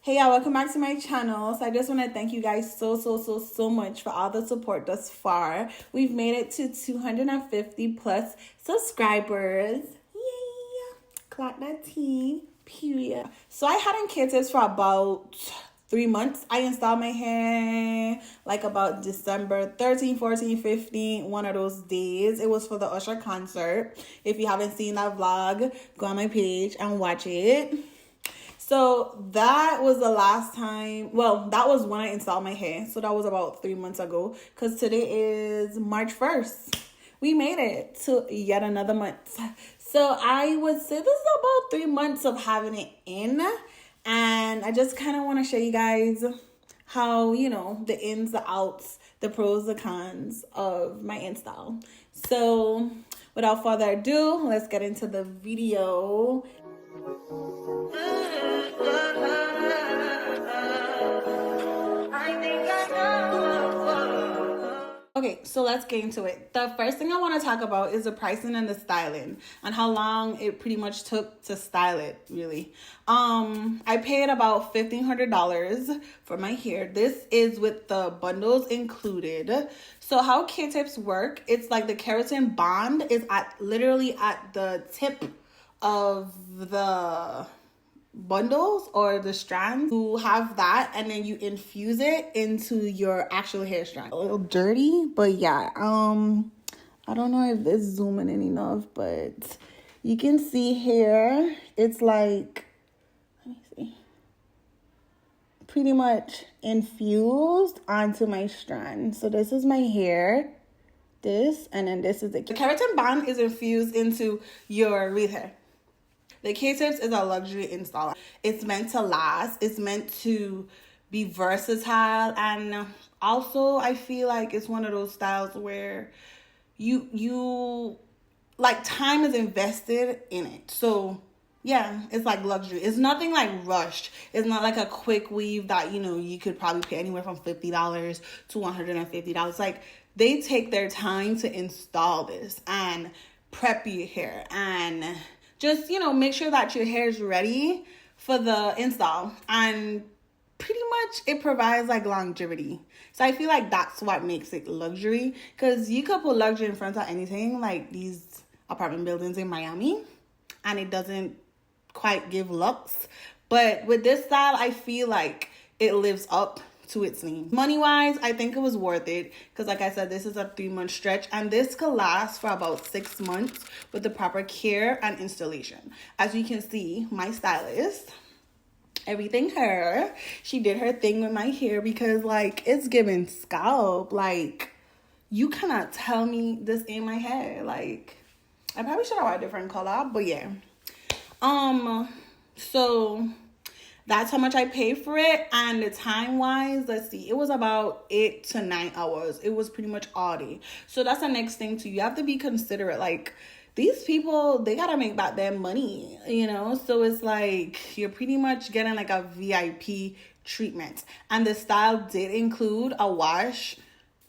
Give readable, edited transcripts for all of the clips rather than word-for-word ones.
Hey y'all, welcome back to my channel. So I just want to thank you guys so much for all the support thus far. We've made it to 250 plus subscribers. Yay! Clock that T, period. So I had in Kids for about 3 months. I installed my hair like about December 13, 14, 15, one of those days. It was for the Usher concert. If you haven't seen that vlog, go on my page and watch it. So that was the last time, well, that was when I installed my hair. So that was about 3 months ago, because today is March 1st. We made it to yet another month. So I would say this is about 3 months of having it in. And I just kind of want to show you guys how, the ins, the outs, the pros, the cons of my install. So without further ado, let's get into the video. Okay, so let's get into it. The first thing I want to talk about is the pricing and the styling and how long it pretty much took to style it, really. I paid about $1,500 for my hair. This is with the bundles included. So how K-tips work, it's like the keratin bond is literally at the tip of the bundles or the strands. You have that and then you infuse it into your actual hair strand. A little dirty, but yeah, I don't know if this is zooming in enough, but you can see here it's like, let me see, pretty much infused onto my strand. So this is my hair, this, and then this is the keratin bond is infused into your real hair. The K-tips is a luxury installer. It's meant to last. It's meant to be versatile. And also, I feel like it's one of those styles where you like time is invested in it. So, yeah, it's like luxury. It's nothing like rushed. It's not like a quick weave that, you could probably pay anywhere from $50 to $150. Like, they take their time to install this and prep your hair and just, make sure that your hair is ready for the install. And pretty much it provides like longevity. So I feel like that's what makes it luxury. Because you could put luxury in front of anything like these apartment buildings in Miami. And it doesn't quite give looks. But with this style, I feel like it lives up to its name. Money wise, I think it was worth it because like I said, this is a 3-month stretch and this could last for about 6 months with the proper care and installation. As you can see, my stylist, everything her, she did her thing with my hair because like it's giving scalp. Like you cannot tell me this ain't my hair. Like I probably should have had a different color, but yeah. So that's how much I paid for it. And the time wise, let's see, it was about 8 to 9 hours. It was pretty much all day. So that's the next thing too. You have to be considerate. Like these people, they gotta make back their money, So it's like you're pretty much getting like a VIP treatment. And the style did include a wash.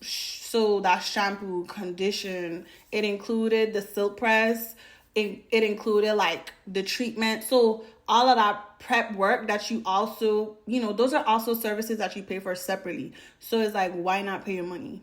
So that shampoo, condition. It included the silk press. It included like the treatment. So all of that prep work that you also, those are also services that you pay for separately. So it's like, why not pay your money?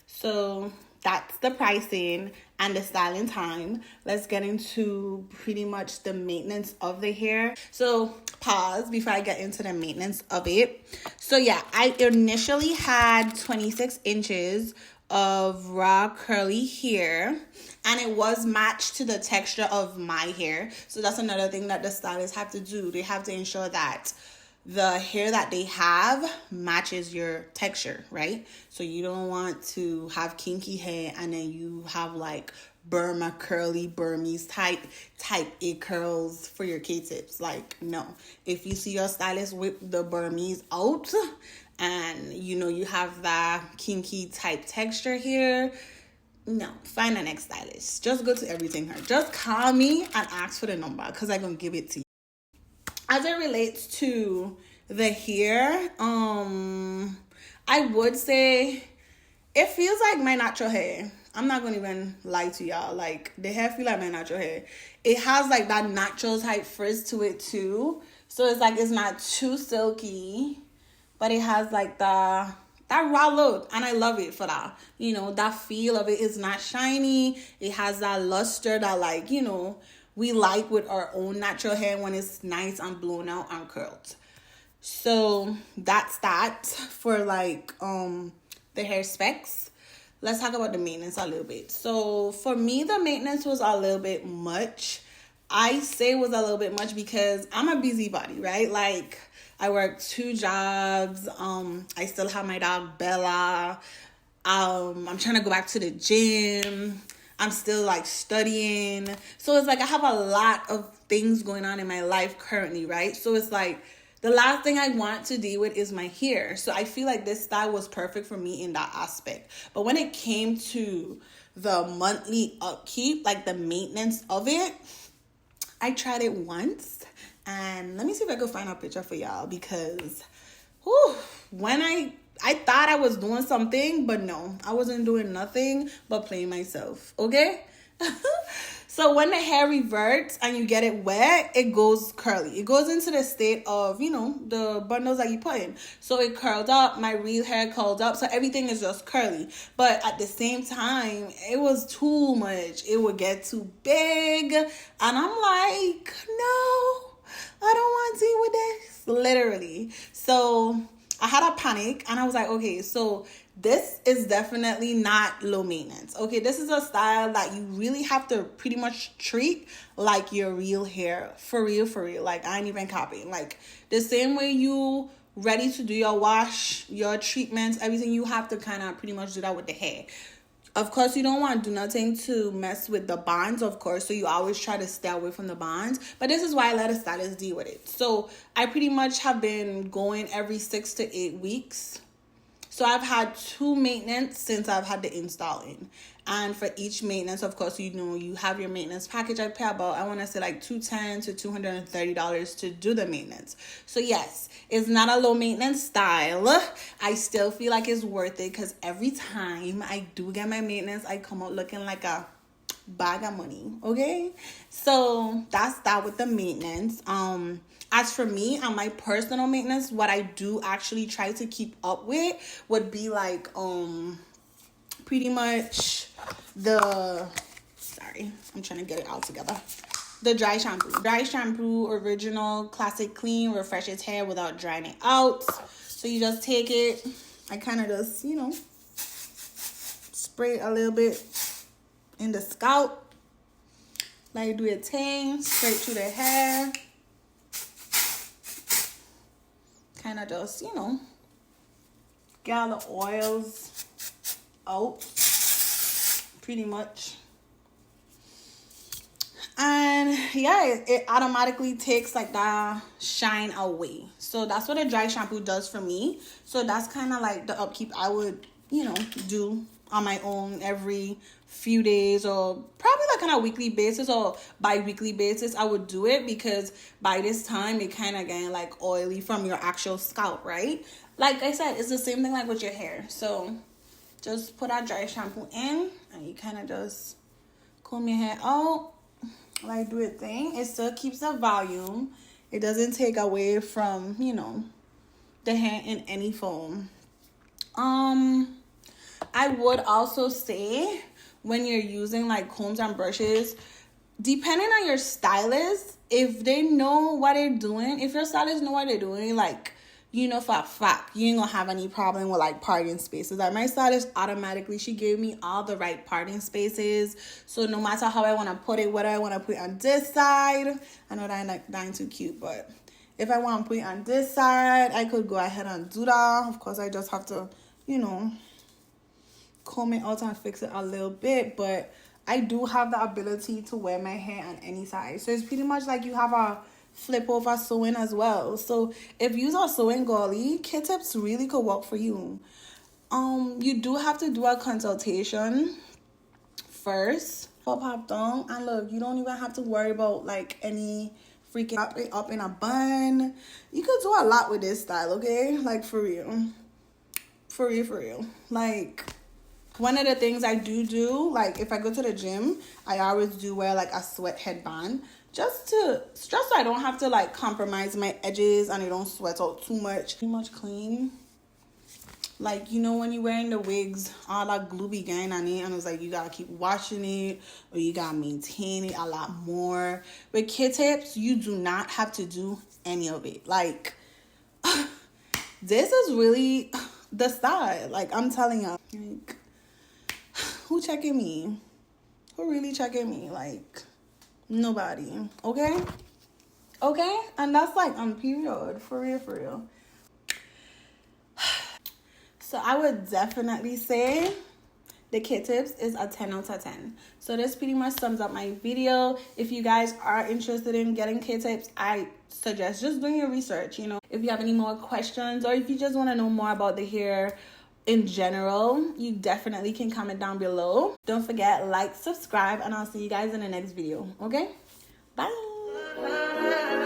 So that's the pricing and the styling time. Let's get into pretty much the maintenance of the hair. So pause before I get into the maintenance of it. So yeah, I initially had 26 inches of raw curly hair and it was matched to the texture of my hair. So that's another thing that the stylists have to do. They have to ensure that the hair that they have matches your texture, right? So you don't want to have kinky hair and then you have like Burma curly Burmese type A curls for your K-tips. Like no, if you see your stylist whip the Burmese out and you have that kinky type texture here, no, find the next stylist. Just go to Everything Her. Just call me and ask for the number because I'm gonna give it to you. As it relates to the hair, I would say it feels like my natural hair. I'm not gonna even lie to y'all. Like the hair feel like my natural hair. It has like that natural type frizz to it too. So it's like, it's not too silky, but it has like that raw look, and I love it for that. You know, that feel of it is not shiny. It has that luster that, like, you know, we like with our own natural hair when it's nice and blown out and curled. So that's that for like the hair specs. Let's talk about the maintenance a little bit. So for me, the maintenance was a little bit much. I say it was a little bit much because I'm a busybody, right? Like, I work 2 jobs. I still have my dog Bella. I'm trying to go back to the gym. I'm still like studying. So it's like I have a lot of things going on in my life currently, right? So it's like the last thing I want to deal with is my hair. So I feel like this style was perfect for me in that aspect. But when it came to the monthly upkeep, like the maintenance of it, I tried it once. And let me see if I can find a picture for y'all, because when I thought I was doing something, but no, I wasn't doing nothing but playing myself, okay? So when the hair reverts and you get it wet, it goes curly. It goes into the state of, you know, the bundles that you put in. So it curled up, my real hair curled up, so everything is just curly. But at the same time, it was too much. It would get too big. And I'm like, no, I don't want to deal with this, literally. So I had a panic, and I was like, okay, so this is definitely not low maintenance. Okay, this is a style that you really have to pretty much treat like your real hair. For real, for real. Like, I ain't even copying. Like, the same way you ready to do your wash, your treatments, everything, you have to kind of pretty much do that with the hair. Of course, you don't want to do nothing to mess with the bonds, of course. So you always try to stay away from the bonds. But this is why I let a stylist deal with it. So I pretty much have been going every 6 to 8 weeks. So I've had 2 maintenance since I've had the install in. And for each maintenance, of course, you know, you have your maintenance package. I pay about, I want to say like $210 to $230 to do the maintenance. So yes, it's not a low maintenance style. I still feel like it's worth it, because every time I do get my maintenance, I come out looking like a bag of money. Okay, so that's that with the maintenance. As for me and my personal maintenance, what I do actually try to keep up with would be like pretty much sorry, I'm trying to get it all together. The dry shampoo. Dry shampoo, original, classic clean, refreshes hair without drying it out. So you just take it. I kind of just, you know, spray a little bit in the scalp. Like, do a thing straight through the hair. Kind of just, you know, get all the oils out, pretty much. And yeah, it automatically takes like that shine away. So that's what a dry shampoo does for me. So that's kind of like the upkeep I would, you know, do on my own every few days, or probably like on a weekly basis or bi-weekly basis. I would do it, because by this time it kind of getting like oily from your actual scalp, right? Like I said, it's the same thing like with your hair. So just put that dry shampoo in, and you kind of just comb your hair out, like do a thing. It still keeps the volume. It doesn't take away from, you know, the hair in any form. I would also say, when you're using like combs and brushes, depending on your stylist, if they know what they're doing, if your stylist know what they're doing, like, you know, for a fact, you ain't gonna have any problem with like parting spaces. Like, my stylist automatically, she gave me all the right parting spaces. So no matter how I want to put it, whether I want to put it on this side, I know that ain't too cute, but if I want to put it on this side, I could go ahead and do that. Of course, I just have to, you know, comb it out and fix it a little bit, but I do have the ability to wear my hair on any side. So it's pretty much like you have a flip over sewing as well. So if you are sewing girly, K-tips really could work for you. You do have to do a consultation first for pop down, and look, you don't even have to worry about like any freaking up in a bun. You could do a lot with this style, okay? Like, for real, like, one of the things I do, like, if I go to the gym, I always do wear like a sweat headband, just so I don't have to like compromise my edges and it don't sweat out too much. Pretty much clean. Like, you know, when you're wearing the wigs, all that glue be getting on it, and it's like you gotta keep washing it or you gotta maintain it a lot more. With Q-tips, you do not have to do any of it. Like, this is really the style. Like, I'm telling you, like, who checking me? Who really checking me? Like, nobody. Okay? Okay? And that's like on period. For real, for real. So I would definitely say the Q-tips is a 10 out of 10. So this pretty much sums up my video. If you guys are interested in getting Q-tips, I suggest just doing your research, you know. If you have any more questions or if you just want to know more about the hair in general, you definitely can comment down below. Don't forget, like, subscribe, and I'll see you guys in the next video. Okay? Bye.